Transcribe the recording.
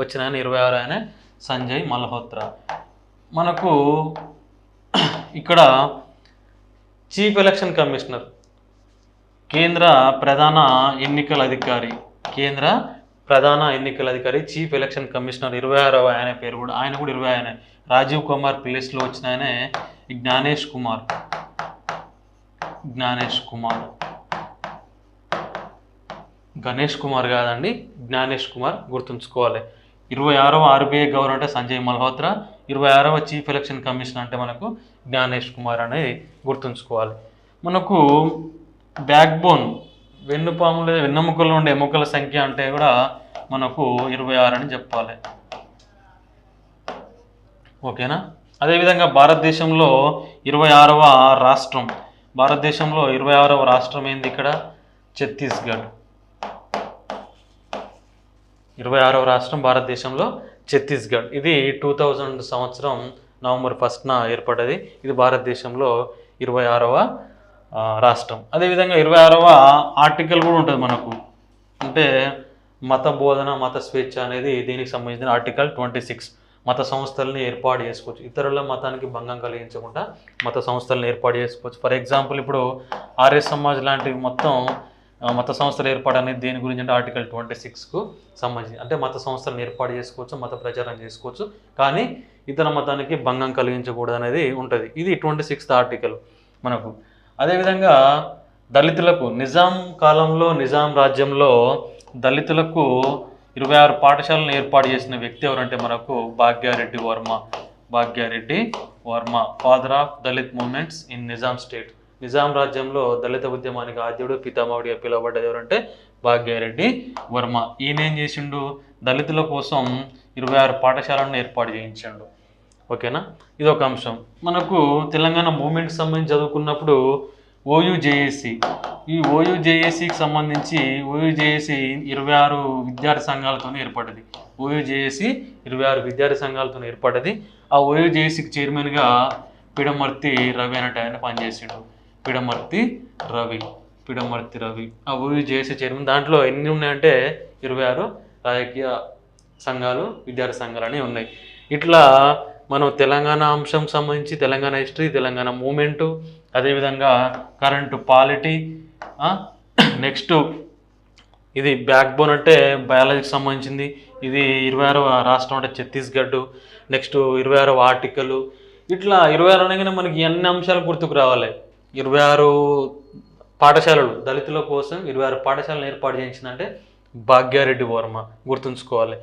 వచ్చిన ఆయన 26 ఆయన సంజయ్ మల్హోత్రా. మనకు ఇక్కడ చీఫ్ ఎలక్షన్ కమిషనర్, కేంద్ర ప్రధాన ఎన్నికల అధికారి, చీఫ్ ఎలక్షన్ కమిషనర్ 26వ ఆయన పేరు కూడా, ఆయన కూడా 20 ఆయన రాజీవ్ కుమార్ ప్లేస్లో వచ్చిన ఆయనే జ్ఞానేష్ కుమార్. గణేష్ కుమార్ కాదండి, జ్ఞానేష్ కుమార్ గుర్తుంచుకోవాలి. 26వ ఆర్బీఐ గవర్నర్ అంటే సంజయ్ మల్హోత్రా, 26వ చీఫ్ ఎలక్షన్ కమిషన్ అంటే మనకు జ్ఞానేష్ కుమార్ అనేది గుర్తుంచుకోవాలి. మనకు బ్యాక్ బోన్, వెన్నెముకల్లో ఉండే ఎముకల సంఖ్య అంటే కూడా మనకు 26 అని చెప్పాలి. ఓకేనా. అదేవిధంగా భారతదేశంలో 26వ రాష్ట్రం, భారతదేశంలో 26వ రాష్ట్రం ఏంది ఇక్కడ? ఛత్తీస్గఢ్. 26వ రాష్ట్రం భారతదేశంలో ఛత్తీస్గఢ్. ఇది 2000 సంవత్సరం నవంబర్ 1న ఏర్పడ్డది. ఇది భారతదేశంలో 26వ రాష్ట్రం. అదేవిధంగా 26వ ఆర్టికల్ కూడా ఉంటుంది మనకు, అంటే మత బోధన, మత స్వేచ్ఛ అనేది దీనికి సంబంధించిన ఆర్టికల్ 26. మత సంస్థల్ని ఏర్పాటు చేసుకోవచ్చు, ఇతరుల మతానికి భంగం కలిగించకుండా మత సంస్థలను ఏర్పాటు చేసుకోవచ్చు. ఫర్ ఎగ్జాంపుల్ ఇప్పుడు ఆర్య సమాజ్ లాంటివి మొత్తం మత సంస్థలు ఏర్పాటు అనేది దేని గురించి అంటే ఆర్టికల్ 26కు సంబంధించి, అంటే మత సంస్థలను ఏర్పాటు చేసుకోవచ్చు, మత ప్రచారం చేసుకోవచ్చు, కానీ ఇతర మతానికి భంగం కలిగించకూడదు అనేది ఉంటుంది. ఇది 26th ఆర్టికల్ మనకు. అదేవిధంగా దళితులకు నిజాం కాలంలో, నిజాం రాజ్యంలో దళితులకు 26 పాఠశాలను ఏర్పాటు చేసిన వ్యక్తి ఎవరంటే మనకు Bhagya Reddy Varma, father of Dalit movements in Nizam state. Nizam రాజ్యంలో దళిత ఉద్యమానికి ఆద్యుడు, పితామహుడిగా పిలువబడ్డది ఎవరంటే భాగ్యారెడ్డి వర్మ. ఈయన ఏం చేసిండు? దళితుల కోసం 26 పాఠశాలను ఏర్పాటు చేయించాడు. ఓకేనా, ఇది ఒక అంశం. మనకు తెలంగాణ మూవ్మెంట్కి సంబంధించి చదువుకున్నప్పుడు ఓయూజేఏసీ, ఈ ఓయూజేఏసీకి సంబంధించి 26 విద్యార్థి సంఘాలతో ఏర్పడ్డది. ఓయూజేఏసీ 26 విద్యార్థి సంఘాలతో ఏర్పడ్డది. ఆ ఓయూజేఏసీకి చైర్మన్గా పిడమర్తి రవి అనేట ఆయన పనిచేసిండు. పిడమర్తి రవి ఆ ఓయూజేఏసీ చైర్మన్. దాంట్లో ఎన్ని ఉన్నాయంటే 26 రాజకీయ సంఘాలు, విద్యార్థి సంఘాలు అనేవి ఉన్నాయి. ఇట్లా మనం తెలంగాణ అంశం సంబంధించి తెలంగాణ హిస్టరీ, తెలంగాణ మూమెంటు, అదేవిధంగా కరెంటు పాలిటీ, నెక్స్ట్ ఇది బ్యాక్ బోన్ అంటే బయాలజీకి సంబంధించింది. ఇది 26వ రాష్ట్రం అంటే ఛత్తీస్గఢ్. Next 26వ article. ఇట్లా 26 అనగానే మనకి ఎన్ని అంశాలు గుర్తుకు రావాలి? 26 పాఠశాలలు, దళితుల కోసం 26 పాఠశాలను ఏర్పాటు చేయించిందంటే భాగ్యారెడ్డి వర్మ, గుర్తుంచుకోవాలి.